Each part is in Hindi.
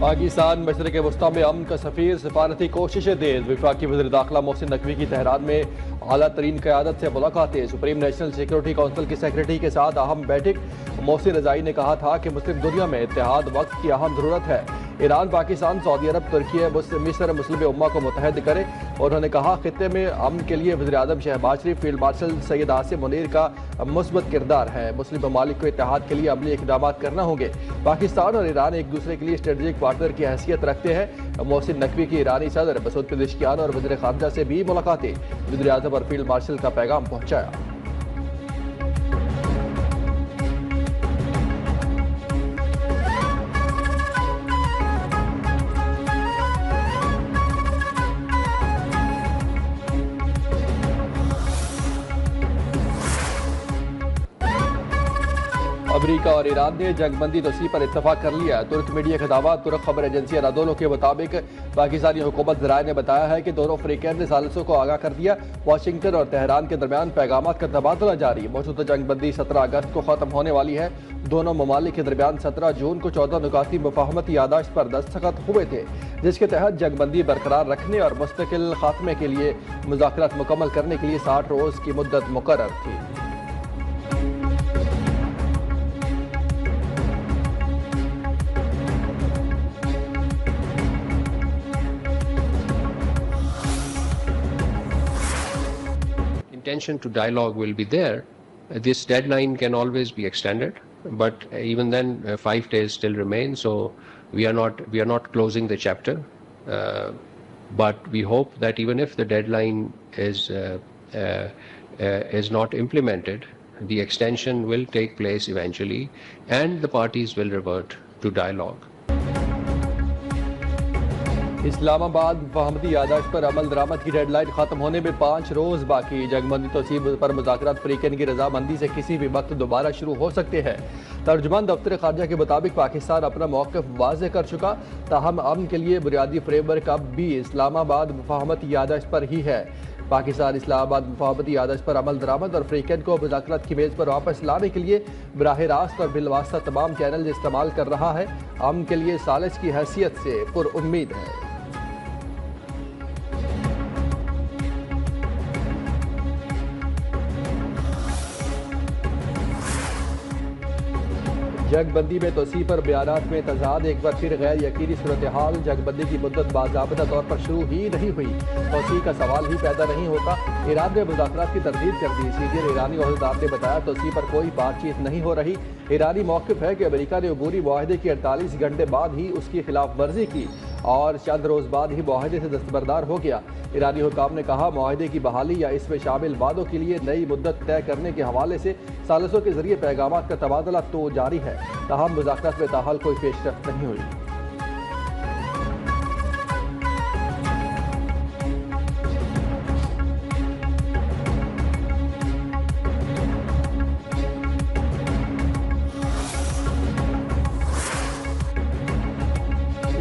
पाकिस्तान मशरक़ वस्ता में अमन का सफ़ीर सिफारती कोशिशें तेज। वफाकी वज़ीर दाखिला मोहसिन नकवी की तेहरान में आला तरीन क़यादत से मुलाकातें। सुप्रीम नेशनल सिक्योरिटी काउंसिल की सेक्रेटरी के साथ अहम बैठक। मोहसिन रज़ाई ने कहा था कि मुस्लिम दुनिया में इत्तेहाद वक्त की अहम ज़रूरत है। ईरान, पाकिस्तान, सऊदी अरब, तुर्की, मिस्र मुस्लिम उम्मा को मुतहद करे। और उन्होंने कहा खित्ते में अमन के लिए वज़ीर आज़म शहबाज शरीफ, फील्ड मार्शल सैयद आसिम मुनीर का मुस्बत किरदार है। मुस्लिम ममालिक को इत्तेहाद के लिए अमली इक़दाम करना होंगे। पाकिस्तान और ईरान एक दूसरे के लिए स्ट्रेटेजिक पार्टनर की हैसियत रखते हैं। मोहसिन नकवी की ईरानी सदर मसूद पेज़ेश्कियान और वज़ीर ख़ारजा से भी मुलाकातें। वज़ीर आज़म और फील्ड मार्शल का पैगाम पहुँचाया। अमेरिका और ईरान ने जंगबंदी तोसी पर इत्तफाक कर लिया है। तुर्क मीडिया के दावा। तुर्क खबर एजेंसी अनादोलो के मुताबिक पाकिस्तानी हुकूमत ज़राए ने बताया है कि दोनों अफ्रीकैन ने सालिसों को आगाह कर दिया। वाशिंगटन और तेहरान के दरमियान पैगामात का तबादला जारी। मौजूदा जंगबंदी 17 अगस्त को ख़त्म होने वाली है। दोनों ममालिक के दरमियान 17 जून को 14 नुकाती मुफाहमती यादाश्त पर दस्तखत हुए थे, जिसके तहत जंगबंदी बरकरार रखने और मुस्तकिल खात्मे के लिए मुज़ाकरात मुकम्मल करने के लिए 60 रोज़ की मुद्दत मुकर्रर थी। Intention to dialogue will be there. This deadline can always be extended, but even then 5 days still remain, so we are not closing the chapter, but we hope that even if the deadline is not implemented, the extension will take place eventually and the parties will revert to dialogue. Islamabad मुफाहमती यादाश्त पर अमल दरामद की डेडलाइन खत्म होने में 5 रोज बाकी। जंगबंदी तोसीब पर मुज़ाकरात अफ्रीकन की रजामंदी से किसी भी वक्त दोबारा शुरू हो सकते हैं। तर्जुमान दफ्तर खारजा के मुताबिक पाकिस्तान अपना मौक़िफ़ वाज़ेह कर चुका, ताहम अमन के लिए बुनियादी फ्रेमवर्क अब भी इस्लामाबाद मुफाहमती यादाश्त पर ही है। पाकिस्तान इस्लामाबाद मुफाहमती यादाश्त पर अमल दरामद और अफ्रीकन को मुज़ाकरात की मेज़ पर वापस लाने के लिए बराह रास्त और बिलवास्ता तमाम चैनल इस्तेमाल कर रहा है। अमन के लिए सालिस की हैसियत से पुरउम्मीद है। जंगबंदी में तोसी पर बयानात में तजाद। एक बार फिर गैर यकीनी सूरत हाल। जंगबंदी की मुद्दत बाज़ाबिता तौर पर शुरू ही नहीं हुई, तोसी का सवाल ही पैदा नहीं होता। ईरान ने मुज़ाकरात की तरदीद कर दी। सीनियर ईरानी ओहदेदार ने बताया तोसी पर कोई बातचीत नहीं हो रही। ईरानी मौक़िफ़ है कि अमेरिका ने अबूरी मुआहदे के 48 घंटे बाद ही उसकी खिलाफ वर्जी की और चंद रोज़ बाद ही मुआहदे से दस्तबरदार हो गया। ईरानी हुकाम ने कहा मुआहदे की बहाली या इसमें शामिल वादों के लिए नई मुद्दत तय करने के हवाले से सालिसों के जरिए पैगामात का तबादला तो जारी है, ताहम मुज़ाकरात में ताहाल कोई पेशरफ्त नहीं हुई।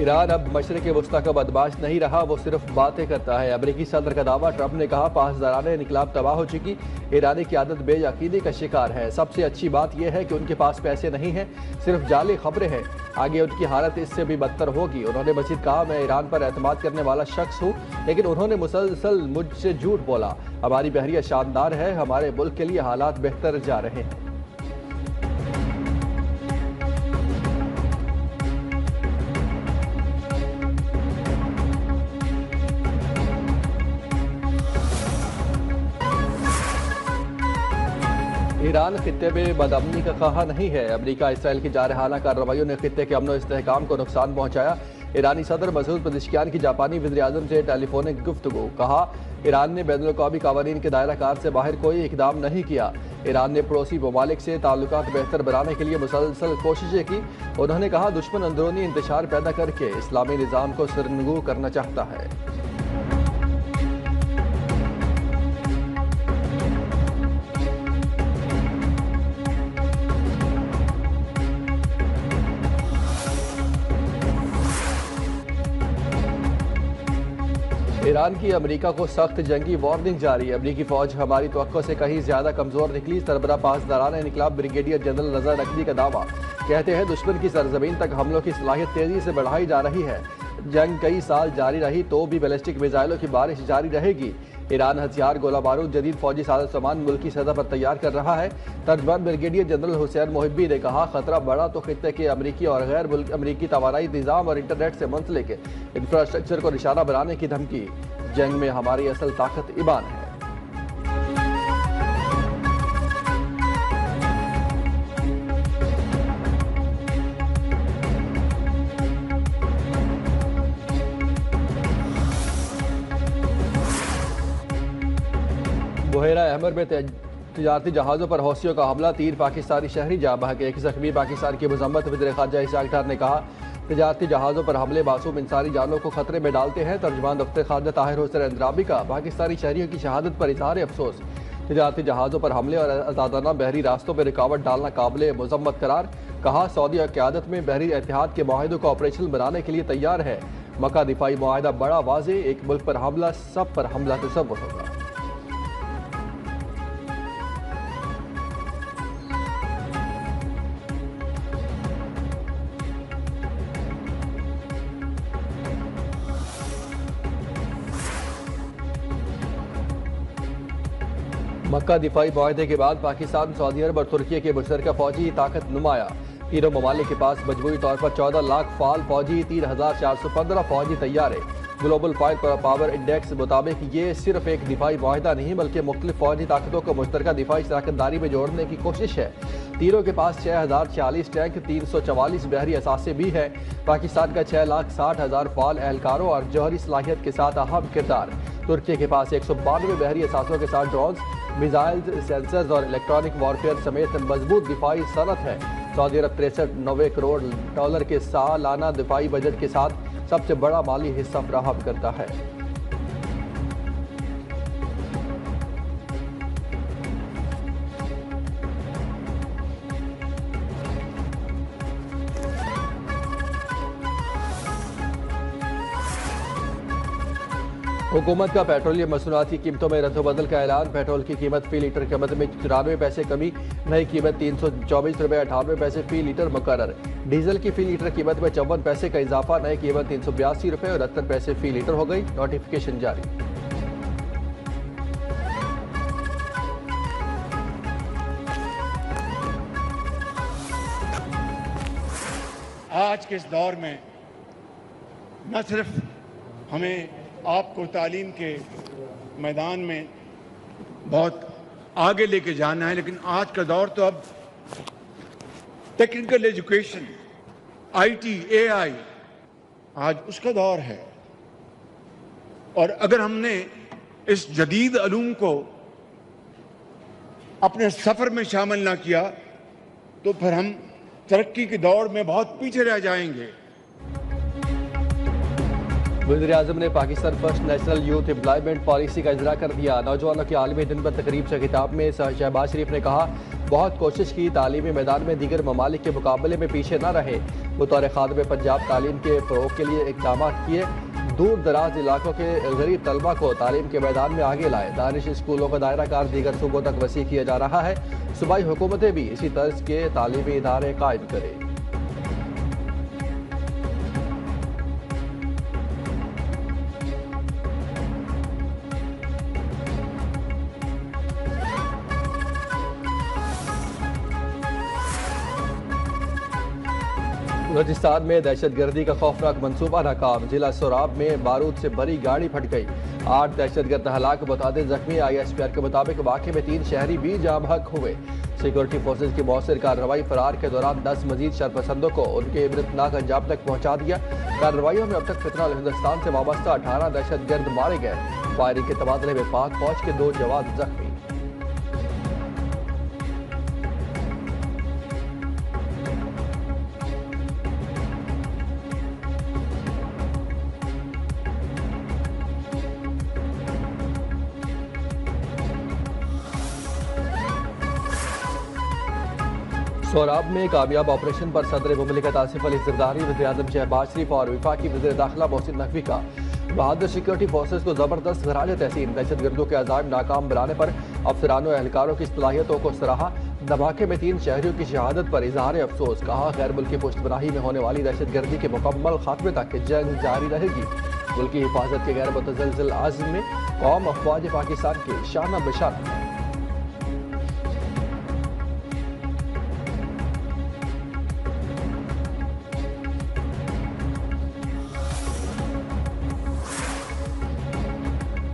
ईरान अब मशरक़ वस्ता का बदमाश नहीं रहा, वो सिर्फ बातें करता है। अमेरिकी सदर का दावा। ट्रंप ने कहा पासदाराने इनकलाब तबाह हो चुकी। ईरानी क़यादत बेयकीनी का शिकार है। सबसे अच्छी बात यह है कि उनके पास पैसे नहीं हैं, सिर्फ जाली खबरें हैं। आगे उनकी हालत इससे भी बदतर होगी। उन्होंने मज़ीद कहा मैं ईरान पर एतमाद करने वाला शख्स हूँ, लेकिन उन्होंने मुसलसल मुझसे झूठ बोला। हमारी बहरिया शानदार है, हमारे मुल्क के लिए हालात बेहतर जा रहे हैं। ईरान खित्ते में बदअमनी का खहा नहीं है। अमेरिका इसराइल की जारहाना कार्रवाइयों ने खित्ते के अमन इस्तेहकाम को नुकसान पहुंचाया। ईरानी सदर मसूद पेज़ेश्कियान की जापानी वज़ीर आज़म से टेलीफोनिक गुफ्तगू। कहा ईरान ने बैनुल-अक़वामी क़वानीन के दायरा कार से बाहर कोई इक़दाम नहीं किया। ईरान ने पड़ोसी ममालिक से ताल्लुकात बेहतर बनाने के लिए मुसलसल कोशिशें की। उन्होंने कहा दुश्मन अंदरूनी इंतशार पैदा करके इस्लामी निज़ाम को सरनगू करना चाहता है। ईरान की अमेरिका को सख्त जंगी वार्निंग जारी। अमेरिकी फौज हमारी तवक्को से कहीं ज्यादा कमजोर निकली। सरबराह पासदारान इनकलाब ब्रिगेडियर जनरल रजा नकवी का दावा। कहते हैं दुश्मन की सरजमीन तक हमलों की सलाहियत तेजी से बढ़ाई जा रही है। जंग कई साल जारी रही तो भी बैलिस्टिक मिसाइलों की बारिश जारी रहेगी। ईरान हथियार, गोला बारूद, जदीद फौजी सामान मुल्की सतह पर तैयार कर रहा है। तर्जमान ब्रिगेडियर जनरल हुसैन मोहिब्बी ने कहा, खतरा बढ़ा तो खित्ते के अमरीकी और गैर अमरीकी तवानाई निज़ाम और इंटरनेट से मुंसलिक इंफ्रास्ट्रक्चर को निशाना बनाने की धमकी। जंग में हमारी असल ताकत ईमान है। बुहेरा अहमर में तजारती जहाज़ों पर हौसियों का हमला, 3 पाकिस्तानी शहरी जाँ बहके, एक ज़ख्मी। पाकिस्तान की मजम्मत वज़ीर ख़ारजा इशाक डार ने कहा, तजारती जहाज़ों पर हमले मासूम इंसानी जानों को खतरे में डालते हैं। तर्जुमान दफ्तर ख़ारजा ताहिर हुसैन अंद्राबी का पाकिस्तानी शहरियों की शहादत पर इज़हार अफसोस। तजारती जहाज़ों पर हमले और आज़ादाना बहरी रास्तों पर रुकावट डालना काबिल मजम्मत करार। कहा, सऊदी क़यादत में बहरी इत्तेहाद के माहिदों को ऑपरेशनल बनाने के लिए तैयार है। मक्का दिफाई मुआहदा बड़ा वाज़े, एक मुल्क पर हमला सब पर हमला तसव्वुर होगा। मक्का दिफाई मुआहदे के बाद पाकिस्तान, सऊदी अरब और तुर्की के मुश्तरका फौजी ताकत नुमाया। तीनों ममालिक के पास मजमूई तौर पर 14 लाख फाल फौजी, 3,415 फौजी तैयार है। ग्लोबल फायर पावर इंडेक्स मुताबिक ये सिर्फ एक दिफाई मुआहदा नहीं बल्कि मुख्तलिफ फौजी ताकतों को मुश्तरका दिफाई शराकतदारी में जोड़ने की कोशिश है। तीनों के पास 6,046 टैंक, 344 बहरी असासे भी है। पाकिस्तान का 6,60,000 फाल एहलकारों और जौहरी सलाहियत के साथ अहम किरदार। तुर्की के पास 192 बहरी असासों के साथ ड्रोन्स, मिसाइल, सेंसर्स और इलेक्ट्रॉनिक वॉरफेयर समेत मजबूत दिफाई सनत है। सऊदी अरब 93 करोड़ डॉलर के सालाना दिफाई बजट के साथ सबसे बड़ा माली हिस्सा फराहम करता है। हुकूमत का पेट्रोलियम मसनूआत की कीमतों में रद्दबदल का ऐलान। पेट्रोल की कीमत फी लीटर कीमत में 94 पैसे कमी, नई कीमत 324 रुपये 98 पैसे फी लीटर मुकर्रर। डीजल की फी लीटर कीमत में 54 पैसे का इजाफा, नई कीमत 382 रुपये और 69 पैसे फी लीटर हो गई। नोटिफिकेशन जारी। आज के इस दौर में न सिर्फ हमें आपको तालीम के मैदान में बहुत आगे लेके जाना है, लेकिन आज का दौर तो अब टेक्निकल एजुकेशन, आईटी, एआई, आज उसका दौर है। और अगर हमने इस जदीद अलूम को अपने सफर में शामिल ना किया तो फिर हम तरक्की के दौर में बहुत पीछे रह जाएंगे। वज़ीर-ए-आज़म ने Pakistan first national youth employment policy का इजरा कर दिया। नौजवानों के आलमी दिन पर तकरीब से खिताब में शहबाज शरीफ ने कहा, बहुत कोशिश की तालीमी मैदान में दीगर ममालिक के मुकाबले में पीछे न रहे। बतौर खादिम पंजाब तालीम के फ़रोग़ के लिए इक़दाम किए। दूर दराज इलाकों के गरीब तलबा को तालीम के मैदान में आगे लाए। दानिश स्कूलों का दायरा कार दीगर सूबों तक वसी किया जा रहा है। सूबाई हुकूमतें भी इसी तर्ज के तालीमी इदारे कायम करें। बलूचिस्तान में दहशतगर्दी का खौफनाक मंसूबा नाकाम। जिला सोराब में बारूद से भरी गाड़ी फट गई, 8 दहशतगर्द हलाक, बताते जख्मी। ISPR के मुताबिक वाक़े में 3 शहरी भी जाँ बहक हुए। सिक्योरिटी फोर्सेज की मौसर कार्रवाई। फरार के दौरान 10 मजीद शरपसंदों को उनके इबरतनाक अंजाम तक पहुँचा दिया। कार्रवाइयों में अब तक फितना हिंदुस्तान से वाबस्ता 18 दहशतगर्द मारे गए। फायरिंग के तबादले में पाक फौज के 2 जवान जख्मी। सोराब में कामयाब ऑपरेशन पर सदर मुमलिकत आसिफ अली ज़रदारी, वज़ीर-ए-आज़म शहबाज शरीफ और वफाकी वज़ीर दाखिला मोहसिन नकवी का बहादुर सिक्योरिटी फोर्सेज को ज़बरदस्त खराज तहसीन। दहशतगर्दों के अज़ाइम नाकाम बनाने पर अफसरानों एहलकारों की सलाहियतों को सराहा। धमाके में 3 शहरियों की शहादत पर इजहार अफसोस। कहा गैर मुल्की पुष्टपनाही में होने वाली दहशतगर्दी के मुकम्मल खात्मे तक जंग जारी रहेगी। मुल्क की हिफाजत के गैर मुतज़लज़ल आज़्म में कौम अफवाज पाकिस्तान के शाना बशाना है।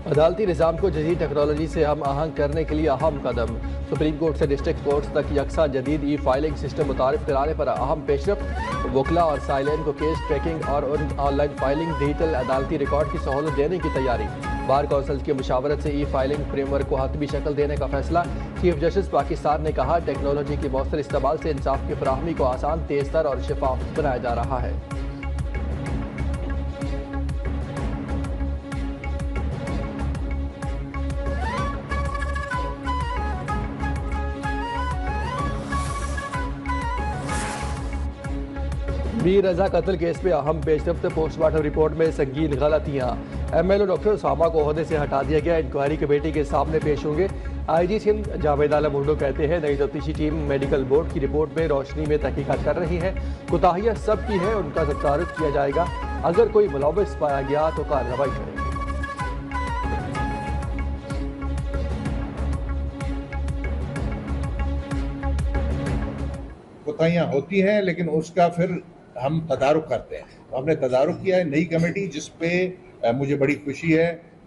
अदालती निज़ाम को जदीद टेक्नोलॉजी से हम आहंग करने के लिए अहम कदम। सुप्रीम कोर्ट से डिस्ट्रिक्ट कोर्ट्स तक यकसा जदीद ई फाइलिंग सिस्टम मुतारिफ कराने पर अहम पेशरफ। वकला और साइलेन को केस ट्रैकिंग और ऑनलाइन फाइलिंग डिजिटल अदालती रिकॉर्ड की सहूलत देने की तैयारी। बार कौंसिल की मुशावरत से ई फाइलिंग फ्रेमवर्क को हतमी शक्ल देने का फैसला। चीफ जस्टिस पाकिस्तान ने कहा टेक्नोलॉजी के मौसर इस्तेमाल से इंसाफ की फराहमी को आसान, तेज़तर और शफाफ बनाया जा रहा है। मीर रजा कत्ल केस में अहम पेशरफ्त। पोस्टमार्टम रिपोर्ट में संगीन गलतियां। MLO डॉक्टर उसामा को ओहदे से हटा दिया गया। इंक्वायरी कमेटी के सामने पेश होंगे। IG सिंध जावेद आलम उर्दू कहते हैं नई तफ्तीशी टीम मेडिकल बोर्ड की रिपोर्ट में रोशनी में तहकीकात कर रही है। कोताहियां सबकी है, उनका तदारुक किया जाएगा। अगर कोई मुलव्वस पाया गया तो कार्रवाई करेंगे। कोताहियां होती हैं, लेकिन उसका फिर हम तदारुक करते हैं। हमने तदारुक किया है नई कमेटी, जिसपे मुझे बड़ी खुशी है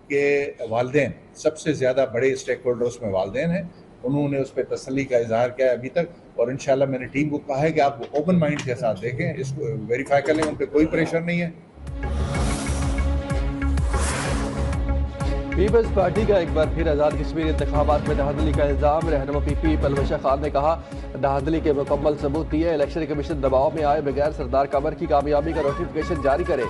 कि वालिदैन सबसे ज़्यादा बड़े स्टेक होल्डर उसमें वालिदैन हैं। उन्होंने उस पर तसल्ली का इजहार किया है अभी तक, और इंशाल्लाह मैंने टीम को कहा है कि आप ओपन माइंड के साथ देखें, इसको वेरीफाई कर लें। उन पर कोई प्रेशर नहीं है। पीपल्स पार्टी का एक बार फिर आज़ाद कश्मीर इंतखाबात में धांधली का इल्ज़ाम। रहनुमा PP पलवशा खान ने कहा धांधली के मुकम्मल सबूत दिए। इलेक्शन कमीशन दबाव में आए बगैर सरदार कमर की कामयाबी का नोटिफिकेशन जारी करे।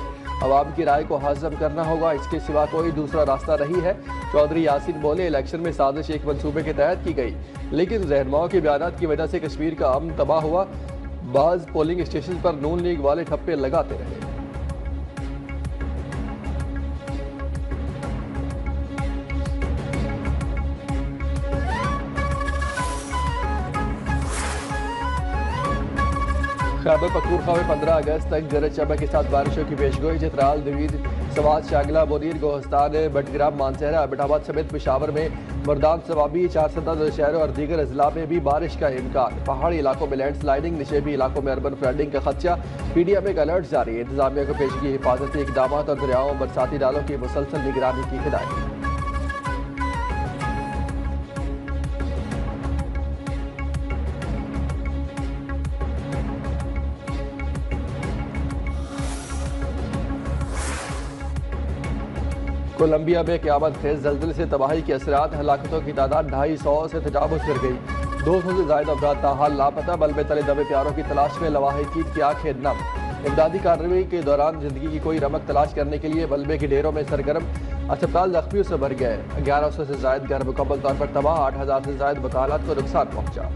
अवाम की राय को हाज़म करना होगा, इसके सिवा कोई दूसरा रास्ता नहीं है। चौधरी यासीन बोले इलेक्शन में साजिश एक मनसूबे के तहत की गई, लेकिन रहनुमाओं के बयानात की वजह से कश्मीर का अमन तबाह हुआ। बाज़ पोलिंग स्टेशन पर नून लीग वाले ठप्पे लगाते रहे। खैबर पख्तूनख्वा में 15 अगस्त तक गरज चमक के साथ बारिशों की पेशगोई। चित्राल, दिवीद, सवात, शांगला, बोनीर, गोहस्तान, बटग्राम, मानसहरा, अबटाबाद समेत पेशावर में मर्दान सवाबी, 4 शहरों और दीगर अजला में भी बारिश का इम्कान। पहाड़ी इलाकों में लैंडस्लाइडिंग, निचेबी इलाकों में अर्बन फ्लडिंग का खदशा। PDM एक अलर्ट जारी। इंतजामिया को पेशगी हिफाजती इकदाम और दरियाओं बरसाती नालों की मुसलसल निगरानी की हिदायत। कोलंबिया में क़यामत खेज ज़ल्ज़ले से तबाही के असरात। हलाकतों की तादाद 250 से तजावुज़ कर गई। 200 से ज़ायद अफराद ताहाल लापता। मलबे तले दबे प्यारों की तलाश में लवाहिकीन की आंखें नम। इमदादी कार्रवाई के दौरान जिंदगी की कोई रमक तलाश करने के लिए मलबे के ढेरों में सरगर्म। अस्पताल जख्मियों से भर गए। 1100 से ज़ायद घर मुकम्मल तौर पर तबाह। 8000 से ज़ायद मकानात को नुकसान पहुँचा।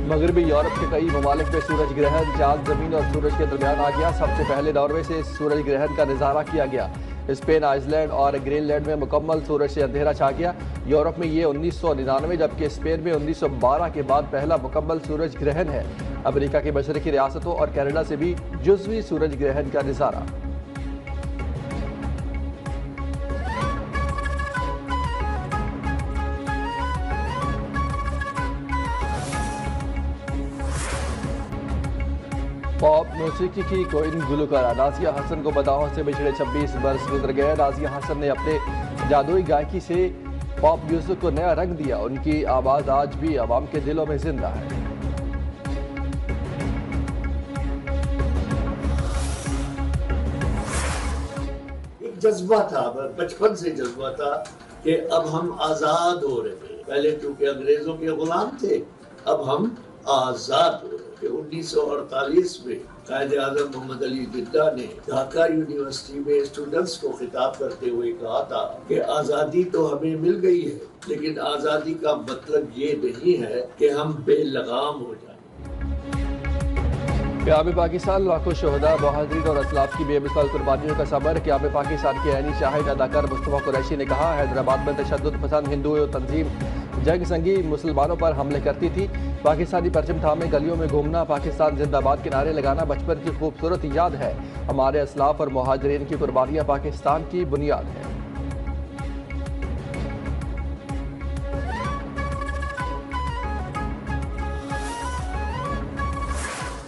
मगरबी यूरोप के कई ममालिक में सूरज ग्रहण। चांद, जमीन और सूरज के दरमियान आ गया। सबसे पहले नॉर्वे से सूरज ग्रहण का नज़ारा किया गया। स्पेन, आइसलैंड और ग्रीनलैंड में मुकम्मल सूरज से अंधेरा छा गया। यूरोप में ये 1999, जबकि स्पेन में 1912 के बाद पहला मुकम्मल सूरज ग्रहण है। अमेरिका की मशरकी रियासतों और कनाडा से भी जुज़वी सूरज ग्रहण का नज़ारा। पॉप मौसीकी की कोइन गुलकारा नाज़िया हसन को बदाहों से पिछले 26 बरस गुजर गए। नाज़िया हसन ने अपने जादुई गायकी से पॉप म्यूजिक को नया रंग दिया। उनकी आवाज़ आज भी आवाम के दिलों में जिंदा है। एक जज्बा था, बचपन से जज्बा था कि अब हम आज़ाद हो रहे थे। पहले क्योंकि अंग्रेजों के गुलाम थे, अब हम आज़ाद हो रहे थे। 1948 में कायद-ए-आज़म मोहम्मद अली जिन्ना ने ढाका यूनिवर्सिटी में स्टूडेंट्स को खिताब करते हुए कहा था कि आज़ादी तो हमें मिल गई है, लेकिन आज़ादी का मतलब ये नहीं है कि हम बेलगाम हो जाए। क़याम पाकिस्तान लाखों शहदा मुहाजिरीन और असलाफ की बेमिसाल कुर्बानियों का सबर। क़याम पाकिस्तान के ऐनी शाहिद अदाकार मुस्तफ़ा कुरैशी ने कहा, हैदराबाद में तशद्दुद पसंद हिंदू तंजीम जंग संगी मुसलमानों पर हमले करती थी। पाकिस्तानी परचम थामे गलियों में घूमना, पाकिस्तान जिंदाबाद के नारे लगाना बचपन की खूबसूरत याद है। हमारे असलाफ और मुहाजिरीन की कुर्बानियाँ पाकिस्तान की बुनियाद है।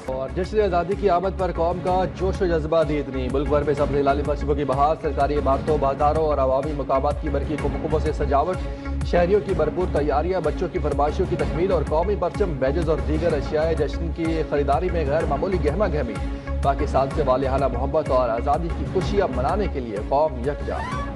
और जश्न आज़ादी की आमद पर कौम का जोश व जज्बा दीदनी। मुल्क भर में सब्ज़ हिलाली मशरक़ों की बहार, सरकारी इमारतों, बाजारों और अवामी मकामात की बरकी कुमकुमों से सजावट, शहरियों की भरपूर तैयारियां, बच्चों की फरमाइशों की तकमील और कौमी परचम, बैजेस और दीगर अशियाए जश्न की खरीदारी में गैर मामूली गहमा गहमी। पाकिस्तान से वालिहाना मोहब्बत और आज़ादी की खुशियाँ मनाने के लिए कौम यकजा।